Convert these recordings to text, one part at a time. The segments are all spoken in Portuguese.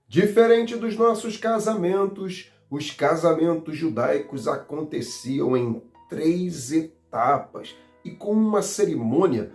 Diferente dos nossos casamentos, os casamentos judaicos aconteciam em 3 etapas e com uma cerimônia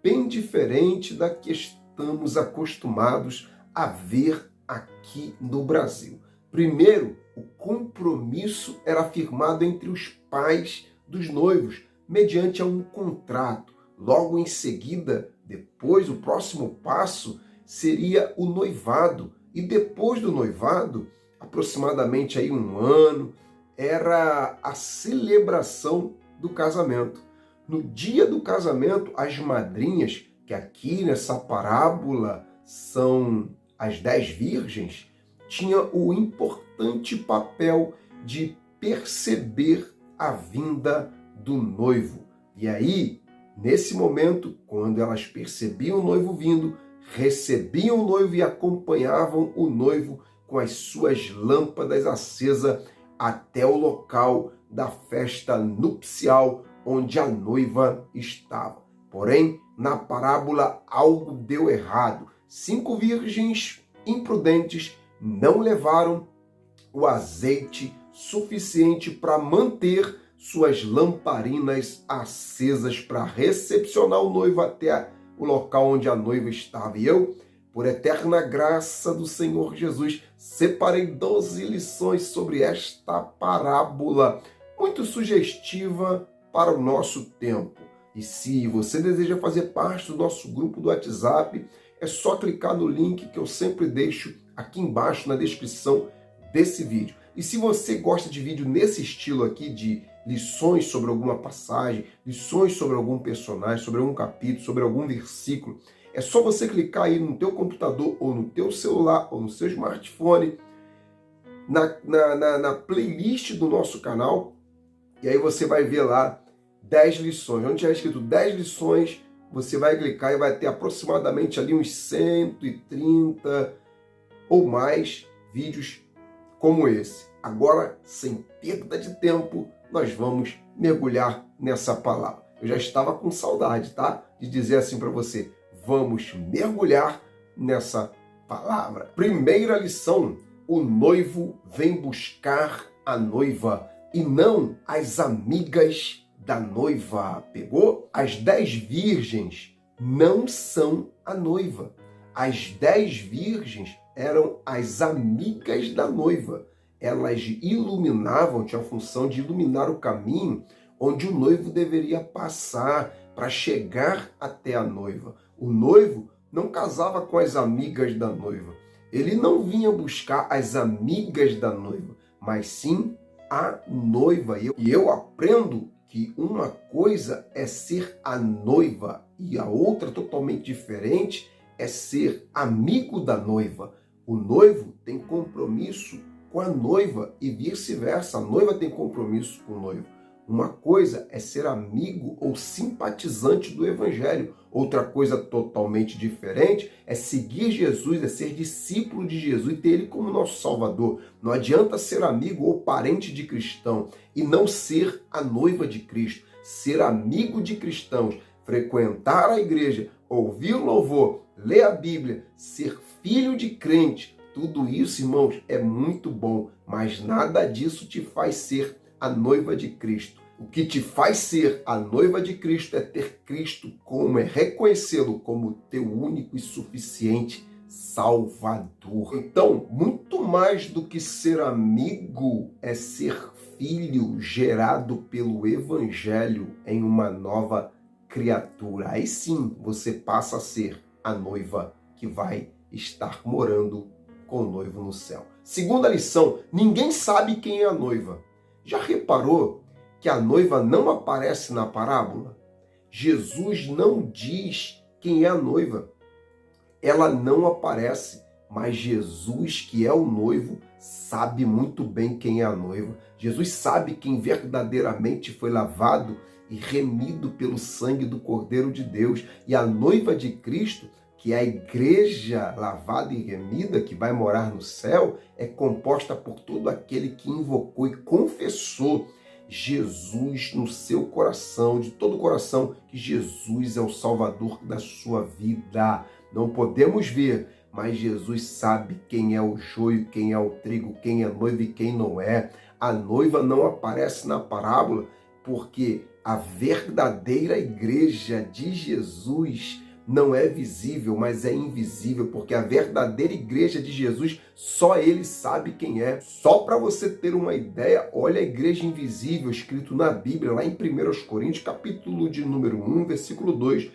bem diferente da que estamos acostumados a ver aqui no Brasil. Primeiro, o compromisso era firmado entre os pais dos noivos, mediante um contrato. Logo em seguida, depois, o próximo passo seria o noivado. E depois do noivado, aproximadamente aí um ano, era a celebração do casamento. No dia do casamento, as madrinhas, que aqui nessa parábola são as 10 virgens, tinham o importante papel de perceber a vinda do noivo. E aí, nesse momento, quando elas percebiam o noivo vindo, recebiam o noivo e acompanhavam o noivo com as suas lâmpadas acesas até o local da festa nupcial onde a noiva estava. Porém, na parábola algo deu errado. 5 virgens imprudentes não levaram o azeite suficiente para manter suas lamparinas acesas para recepcionar o noivo até o local onde a noiva estava. E eu, por eterna graça do Senhor Jesus, separei 12 lições sobre esta parábola, muito sugestiva para o nosso tempo. E se você deseja fazer parte do nosso grupo do WhatsApp, é só clicar no link que eu sempre deixo aqui embaixo na descrição desse vídeo. E se você gosta de vídeo nesse estilo aqui, de lições sobre alguma passagem, lições sobre algum personagem, sobre algum capítulo, sobre algum versículo, é só você clicar aí no teu computador ou no teu celular ou no seu smartphone, na playlist do nosso canal, e aí você vai ver lá 10 lições. Onde tiver escrito 10 lições, você vai clicar e vai ter aproximadamente ali uns 130 ou mais vídeos como esse. Agora, sem perda de tempo, nós vamos mergulhar nessa palavra. Eu já estava com saudade, tá? De dizer assim para você, vamos mergulhar nessa palavra. Primeira lição, o noivo vem buscar a noiva e não as amigas da noiva. Pegou? As 10 virgens não são a noiva. As 10 virgens eram as amigas da noiva. Elas iluminavam, tinha a função de iluminar o caminho onde o noivo deveria passar para chegar até a noiva. O noivo não casava com as amigas da noiva. Ele não vinha buscar as amigas da noiva, mas sim a noiva. E eu aprendo que uma coisa é ser a noiva e a outra, totalmente diferente, é ser amigo da noiva. O noivo tem compromisso com a noiva e vice-versa. A noiva tem compromisso com o noivo. Uma coisa é ser amigo ou simpatizante do evangelho. Outra coisa totalmente diferente é seguir Jesus, é ser discípulo de Jesus e ter ele como nosso Salvador. Não adianta ser amigo ou parente de cristão e não ser a noiva de Cristo. Ser amigo de cristãos, frequentar a igreja, ouvir o louvor, ler a Bíblia, ser filho de crente, tudo isso, irmãos, é muito bom, mas nada disso te faz ser a noiva de Cristo. O que te faz ser a noiva de Cristo é ter Cristo como, é reconhecê-lo como teu único e suficiente Salvador. Então, muito mais do que ser amigo, é ser filho gerado pelo Evangelho em uma nova criatura. Aí sim, você passa a ser a noiva que vai estar morando com o noivo no céu. Segunda lição, ninguém sabe quem é a noiva. Já reparou que a noiva não aparece na parábola? Jesus não diz quem é a noiva. Ela não aparece, mas Jesus, que é o noivo, sabe muito bem quem é a noiva. Jesus sabe quem verdadeiramente foi lavado e remido pelo sangue do Cordeiro de Deus. E a noiva de Cristo, que é a igreja lavada e remida, que vai morar no céu, é composta por todo aquele que invocou e confessou Jesus no seu coração, de todo o coração, que Jesus é o Salvador da sua vida. Não podemos ver, mas Jesus sabe quem é o joio, quem é o trigo, quem é noivo e quem não é. A noiva não aparece na parábola porque a verdadeira igreja de Jesus não é visível, mas é invisível, porque a verdadeira igreja de Jesus, só ele sabe quem é. Só para você ter uma ideia, olha a igreja invisível escrito na Bíblia, lá em 1 Coríntios, capítulo de número 1, versículo 2,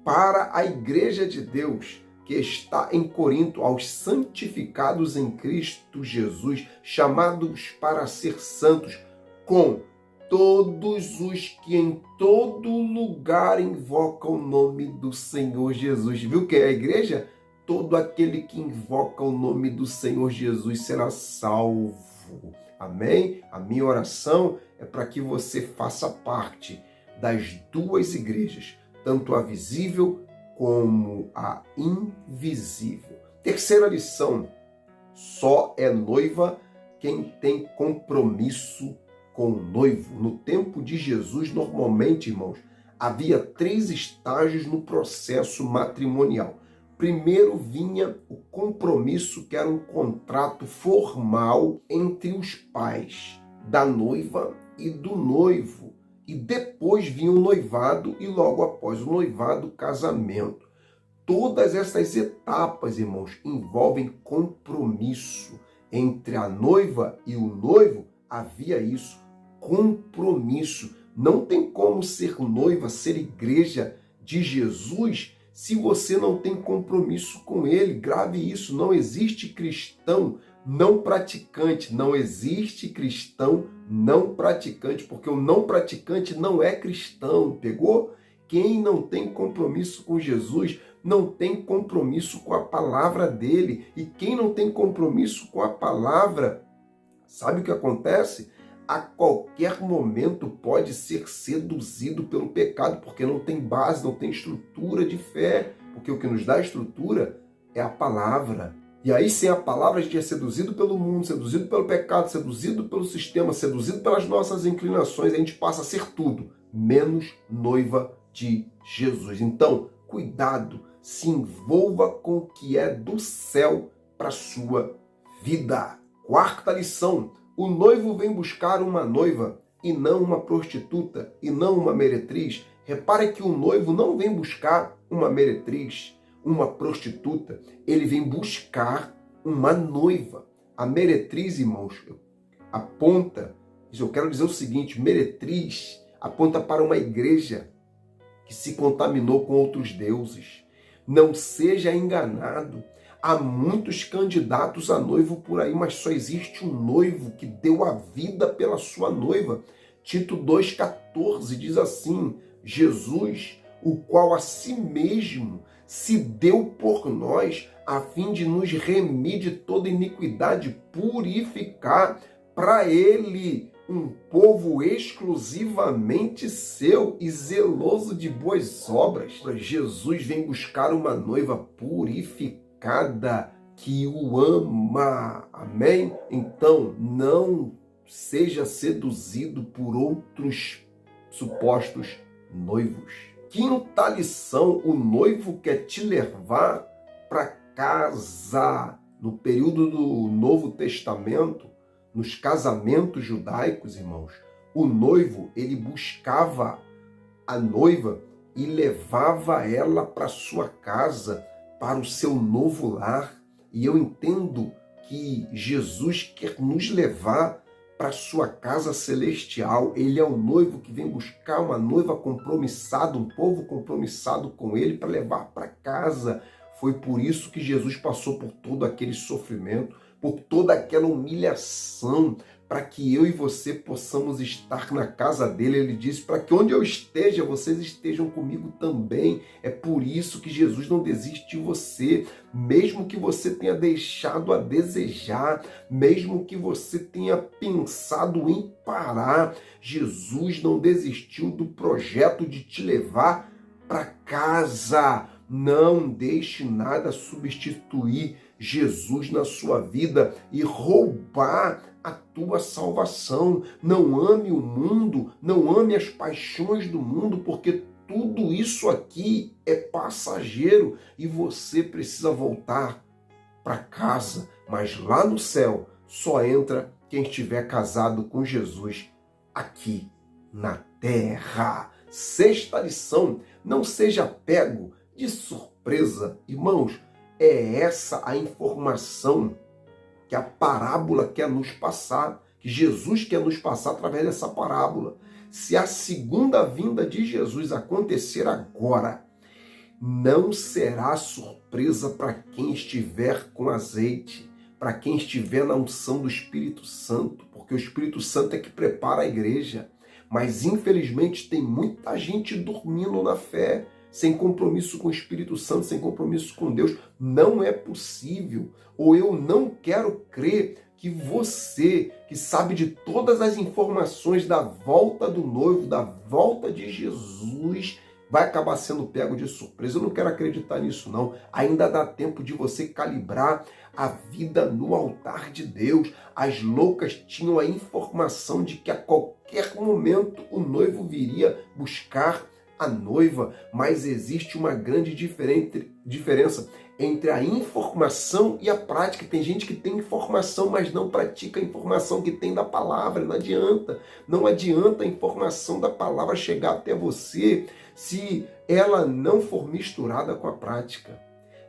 para a igreja de Deus que está em Corinto, aos santificados em Cristo Jesus, chamados para ser santos, com todos os que em todo lugar invocam o nome do Senhor Jesus. Viu que é a igreja? Todo aquele que invoca o nome do Senhor Jesus será salvo. Amém? A minha oração é para que você faça parte das duas igrejas, tanto a visível como a invisível. Terceira lição: só é noiva quem tem compromisso com o noivo. No tempo de Jesus, normalmente, irmãos, havia 3 estágios no processo matrimonial. Primeiro vinha o compromisso, que era um contrato formal entre os pais da noiva e do noivo. E depois vinha o noivado e logo após o noivado, o casamento. Todas essas etapas, irmãos, envolvem compromisso. Entre a noiva e o noivo havia isso, compromisso. Não tem como ser noiva, ser igreja de Jesus, se você não tem compromisso com ele. Grave isso, não existe cristão não praticante, não existe cristão não praticante, porque o não praticante não é cristão, pegou? Quem não tem compromisso com Jesus não tem compromisso com a palavra dele, e quem não tem compromisso com a palavra, sabe o que acontece? A qualquer momento pode ser seduzido pelo pecado, porque não tem base, não tem estrutura de fé, porque o que nos dá estrutura é a palavra. E aí, sem a palavra, a gente é seduzido pelo mundo, seduzido pelo pecado, seduzido pelo sistema, seduzido pelas nossas inclinações, a gente passa a ser tudo, menos noiva de Jesus. Então, cuidado, se envolva com o que é do céu para a sua vida. Quarta lição: o noivo vem buscar uma noiva e não uma prostituta, e não uma meretriz. Repare que o noivo não vem buscar uma meretriz, uma prostituta, ele vem buscar uma noiva. A meretriz, irmãos, aponta, eu quero dizer o seguinte, meretriz aponta para uma igreja que se contaminou com outros deuses. Não seja enganado. Há muitos candidatos a noivo por aí, mas só existe um noivo que deu a vida pela sua noiva. Tito 2,14 diz assim: Jesus, o qual a si mesmo se deu por nós, a fim de nos remir de toda iniquidade, purificar para ele um povo exclusivamente seu e zeloso de boas obras. Jesus vem buscar uma noiva purificada que o ama. Amém? Então, não seja seduzido por outros supostos noivos. Quinta lição: o noivo quer te levar para casa. No período do Novo Testamento, nos casamentos judaicos, irmãos, o noivo, ele buscava a noiva e levava ela para sua casa, para o seu novo lar. E eu entendo que Jesus quer nos levar para a sua casa celestial. Ele é o noivo que vem buscar uma noiva compromissada, um povo compromissado com ele para levar para casa. Foi por isso que Jesus passou por todo aquele sofrimento, por toda aquela humilhação, para que eu e você possamos estar na casa dele. Ele disse, para que onde eu esteja, vocês estejam comigo também. É por isso que Jesus não desiste de você, mesmo que você tenha deixado a desejar, mesmo que você tenha pensado em parar, Jesus não desistiu do projeto de te levar para casa. Não deixe nada substituir Jesus na sua vida e roubar a tua salvação. Não ame o mundo, não ame as paixões do mundo, porque tudo isso aqui é passageiro e você precisa voltar para casa. Mas lá no céu só entra quem estiver casado com Jesus aqui na terra. Sexta lição: não seja pego de surpresa. Irmãos, é essa a informação que a parábola quer nos passar, que Jesus quer nos passar através dessa parábola. Se a segunda vinda de Jesus acontecer agora, não será surpresa para quem estiver com azeite, para quem estiver na unção do Espírito Santo, porque o Espírito Santo é que prepara a igreja. Mas infelizmente tem muita gente dormindo na fé, sem compromisso com o Espírito Santo, sem compromisso com Deus. Não é possível, ou eu não quero crer que você, que sabe de todas as informações da volta do noivo, da volta de Jesus, vai acabar sendo pego de surpresa. Eu não quero acreditar nisso, não. Ainda dá tempo de você calibrar a vida no altar de Deus. As loucas tinham a informação de que a qualquer momento o noivo viria buscar a noiva, mas existe uma grande diferença entre a informação e a prática. Tem gente que tem informação, mas não pratica a informação que tem da palavra. Não adianta. Não adianta a informação da palavra chegar até você se ela não for misturada com a prática.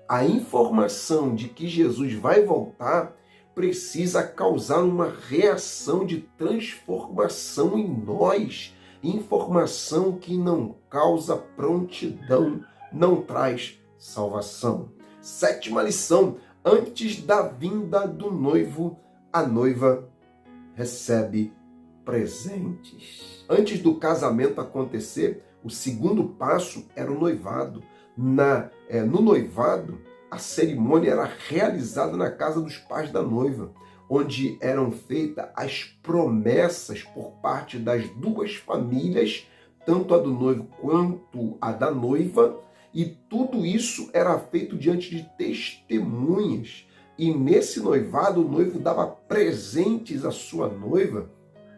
A informação de que Jesus vai voltar precisa causar uma reação de transformação em nós. Informação que não causa prontidão não traz salvação. Sétima lição: antes da vinda do noivo, a noiva recebe presentes. Antes do casamento acontecer, o segundo passo era o noivado. No noivado, a cerimônia era realizada na casa dos pais da noiva, onde eram feitas as promessas por parte das duas famílias, tanto a do noivo quanto a da noiva, e tudo isso era feito diante de testemunhas. E nesse noivado, o noivo dava presentes à sua noiva,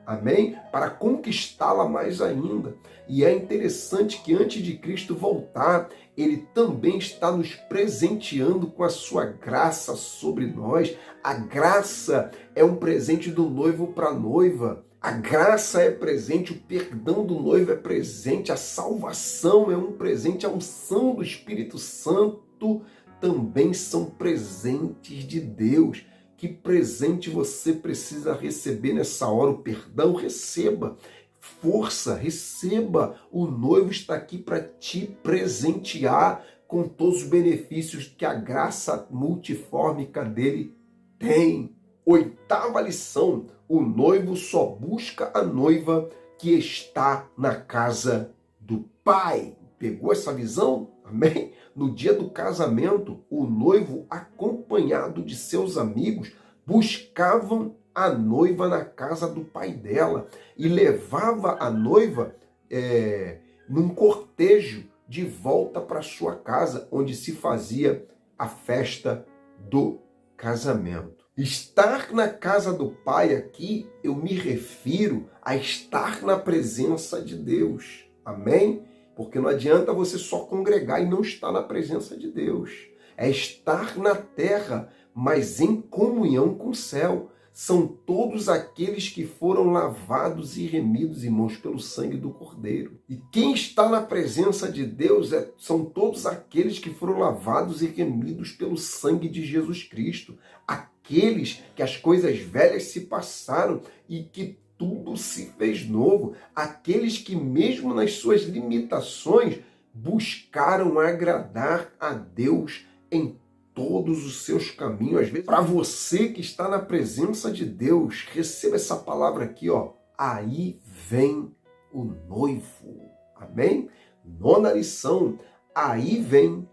amém? Para conquistá-la mais ainda. E é interessante que antes de Cristo voltar, ele também está nos presenteando com a sua graça sobre nós. A graça é um presente do noivo para a noiva. A graça é presente, o perdão do noivo é presente, a salvação é um presente, a unção do Espírito Santo também são presentes de Deus. Que presente você precisa receber nessa hora? O perdão, receba. Força, receba. O noivo está aqui para te presentear com todos os benefícios que a graça multifórmica dele tem. Oitava lição: o noivo só busca a noiva que está na casa do Pai. Pegou essa visão? Amém? No dia do casamento, o noivo, acompanhado de seus amigos, buscavam a noiva na casa do pai dela e levava a noiva num cortejo de volta para sua casa, onde se fazia a festa do casamento. Estar na casa do Pai aqui, eu me refiro a estar na presença de Deus. Amém? Porque não adianta você só congregar e não estar na presença de Deus. É estar na terra, mas em comunhão com o céu. São todos aqueles que foram lavados e remidos, irmãos, pelo sangue do Cordeiro. E quem está na presença de Deus são todos aqueles que foram lavados e remidos pelo sangue de Jesus Cristo. Aqueles que as coisas velhas se passaram e que tudo se fez novo. Aqueles que, mesmo nas suas limitações, buscaram agradar a Deus em todos os seus caminhos. Às vezes, para você que está na presença de Deus, receba essa palavra aqui, ó. Aí vem o noivo. Amém? Nona lição. Aí vem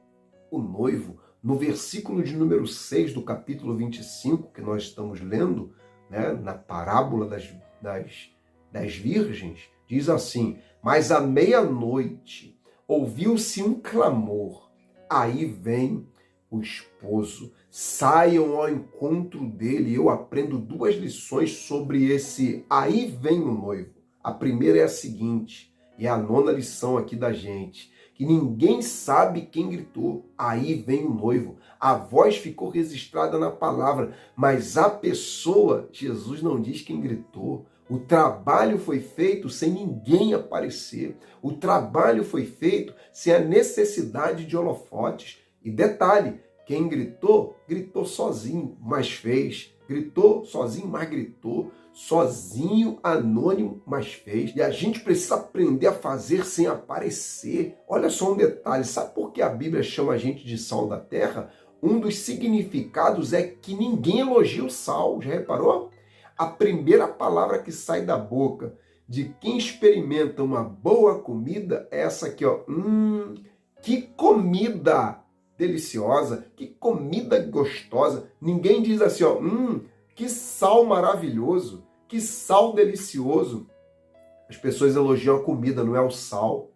o noivo. No versículo de número 6 do capítulo 25, que nós estamos lendo, né, na parábola das virgens, diz assim: mas à meia-noite ouviu-se um clamor. Aí vem o esposo, saiam ao encontro dele. Eu aprendo duas lições sobre esse aí vem o noivo. A primeira é a seguinte: E é a 9ª lição aqui da gente, que ninguém sabe quem gritou. Aí vem o noivo. A voz ficou registrada na palavra, mas a pessoa, Jesus não diz quem gritou. O trabalho foi feito sem ninguém aparecer. O trabalho foi feito sem a necessidade de holofotes. E detalhe, quem gritou, gritou sozinho, mas fez. Gritou sozinho, mas gritou. Sozinho, anônimo, mas fez. E a gente precisa aprender a fazer sem aparecer. Olha só um detalhe, sabe por que a Bíblia chama a gente de sal da terra? Um dos significados é que ninguém elogia o sal, já reparou? A primeira palavra que sai da boca de quem experimenta uma boa comida é essa aqui, ó. Que comida deliciosa, que comida gostosa. Ninguém diz assim, ó, que sal maravilhoso, que sal delicioso. As pessoas elogiam a comida, não é o sal.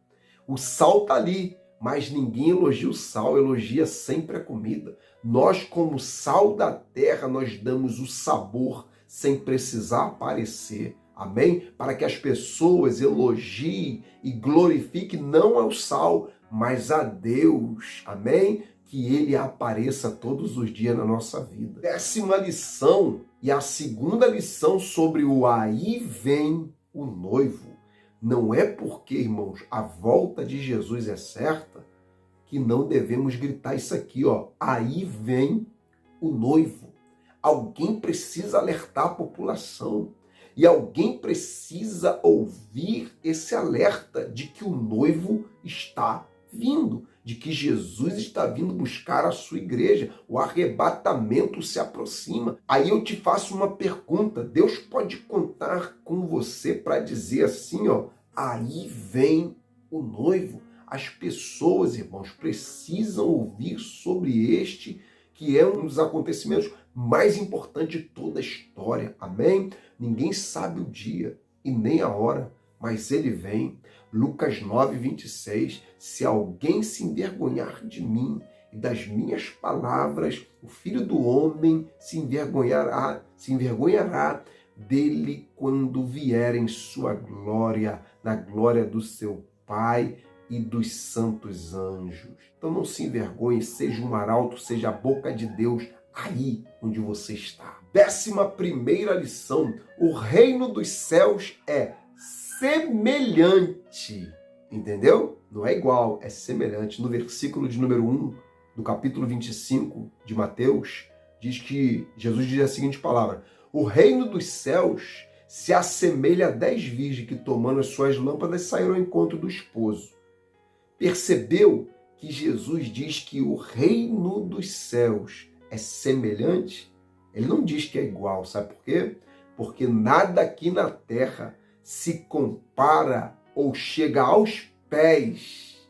O sal tá ali, mas ninguém elogia o sal, elogia sempre a comida. Nós, como sal da terra, nós damos o sabor sem precisar aparecer. Amém? Para que as pessoas elogiem e glorifiquem não ao sal, mas a Deus. Amém? Que Ele apareça todos os dias na nossa vida. 10ª lição e a 2ª lição sobre o aí vem o noivo. Não é porque, irmãos, a volta de Jesus é certa que não devemos gritar isso aqui, ó. Aí vem o noivo. Alguém precisa alertar a população. E alguém precisa ouvir esse alerta de que o noivo está vindo, de que Jesus está vindo buscar a sua igreja. O arrebatamento se aproxima. Aí eu te faço uma pergunta. Deus pode contar com você para dizer assim, ó, aí vem o noivo. As pessoas, irmãos, precisam ouvir sobre este, que é um dos acontecimentos mais importantes de toda a história. Amém? Ninguém sabe o dia e nem a hora, mas ele vem. Lucas 9:26, se alguém se envergonhar de mim e das minhas palavras, o Filho do Homem se envergonhará dele quando vier em sua glória, na glória do seu Pai e dos santos anjos. Então não se envergonhe, seja um arauto, seja a boca de Deus aí onde você está. 11ª lição, o reino dos céus é semelhante, entendeu? Não é igual, é semelhante. No versículo de número 1 do capítulo 25 de Mateus, diz que Jesus diz a seguinte palavra: o reino dos céus se assemelha a 10 virgens que, tomando as suas lâmpadas, saíram ao encontro do esposo. Percebeu que Jesus diz que o reino dos céus é semelhante? Ele não diz que é igual, sabe por quê? Porque nada aqui na terra se compara ou chega aos pés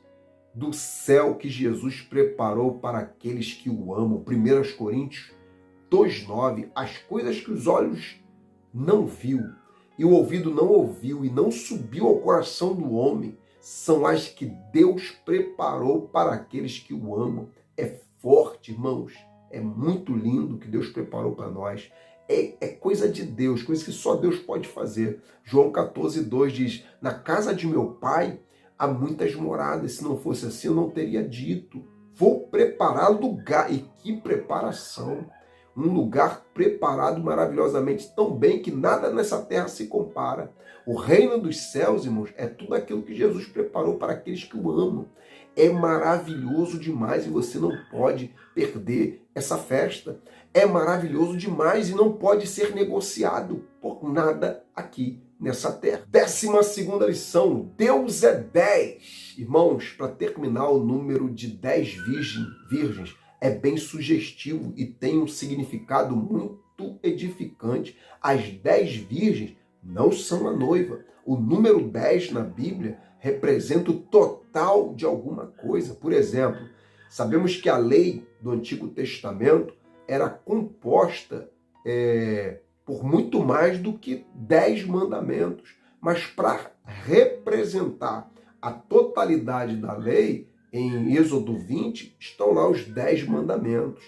do céu que Jesus preparou para aqueles que o amam. 1 Coríntios 2:9, as coisas que os olhos não viu e o ouvido não ouviu e não subiu ao coração do homem, são as que Deus preparou para aqueles que o amam. É forte, irmãos. É muito lindo o que Deus preparou para nós. É coisa de Deus, coisa que só Deus pode fazer. João 14:2 diz, na casa de meu pai há muitas moradas. Se não fosse assim, eu não teria dito. Vou preparar lugar. E que preparação! Um lugar preparado maravilhosamente, tão bem que nada nessa terra se compara. O reino dos céus, irmãos, é tudo aquilo que Jesus preparou para aqueles que o amam. É maravilhoso demais e você não pode perder essa festa. É maravilhoso demais e não pode ser negociado por nada aqui nessa terra. 12ª lição, Deus é 10. Irmãos, para terminar, o número de 10 virgens é bem sugestivo e tem um significado muito edificante. As 10 virgens não são a noiva. O número 10 na Bíblia representa o total de alguma coisa. Por exemplo, sabemos que a lei do Antigo Testamento era composta por muito mais do que 10 mandamentos. Mas para representar a totalidade da lei, em Êxodo 20, estão lá os 10 mandamentos.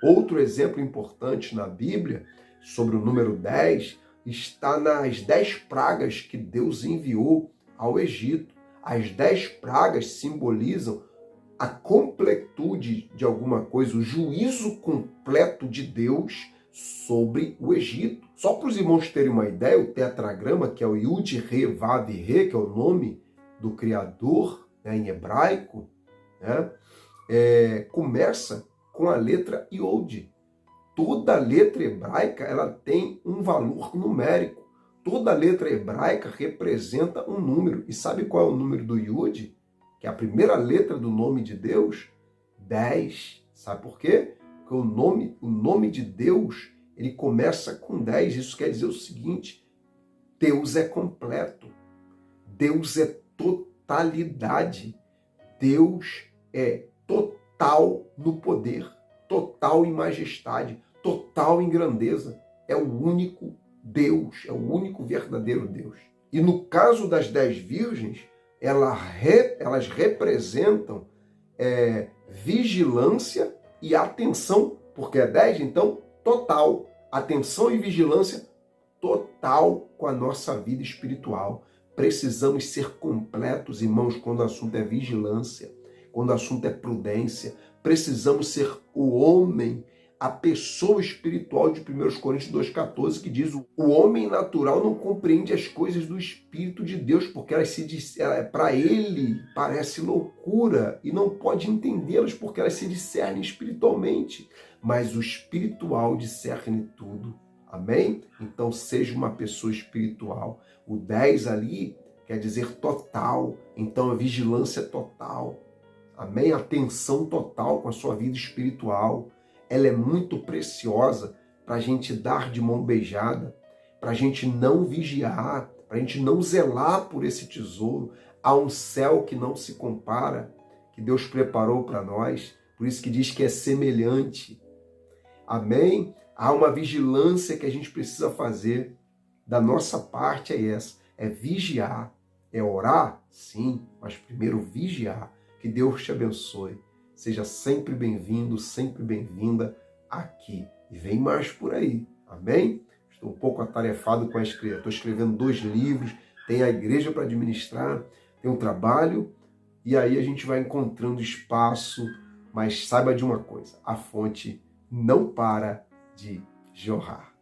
Outro exemplo importante na Bíblia, sobre o número 10, está nas 10 pragas que Deus enviou ao Egito. As 10 pragas simbolizam a completude de alguma coisa, o juízo completo de Deus sobre o Egito. Só para os irmãos terem uma ideia, o tetragrama, que é o Yud, Re, Vav, Re, que é o nome do Criador, né, em hebraico, né, começa com a letra Yod. Toda letra hebraica ela tem um valor numérico. Toda letra hebraica representa um número. E sabe qual é o número do Yud? Que é a primeira letra do nome de Deus? 10. Sabe por quê? Porque o nome de Deus, ele começa com 10. Isso quer dizer o seguinte: Deus é completo. Deus é totalidade. Deus é total no poder, total em majestade, total em grandeza. É o único Deus, é o único verdadeiro Deus. E no caso das 10 virgens, elas representam vigilância e atenção, porque é 10, então, total. Atenção e vigilância total com a nossa vida espiritual. Precisamos ser completos, irmãos, quando o assunto é vigilância, quando o assunto é prudência. Precisamos ser o homem, a pessoa espiritual de 1 Coríntios 2,14, que diz: o homem natural não compreende as coisas do Espírito de Deus, porque para ele parece loucura e não pode entendê-las, porque elas se discernem espiritualmente. Mas o espiritual discerne tudo. Amém? Então seja uma pessoa espiritual. O 10 ali quer dizer total. Então a vigilância total. Amém? Atenção total com a sua vida espiritual. Ela é muito preciosa para a gente dar de mão beijada, para a gente não vigiar, para a gente não zelar por esse tesouro. Há um céu que não se compara, que Deus preparou para nós, por isso que diz que é semelhante. Amém? Há uma vigilância que a gente precisa fazer. Da nossa parte é essa, é vigiar. É orar? Sim, mas primeiro vigiar. Que Deus te abençoe. Seja sempre bem-vindo, sempre bem-vinda aqui. E vem mais por aí. Amém? Estou um pouco atarefado com a escrita. Estou escrevendo 2 livros, tem a igreja para administrar, tem um trabalho, e aí a gente vai encontrando espaço, mas saiba de uma coisa, a fonte não para de jorrar.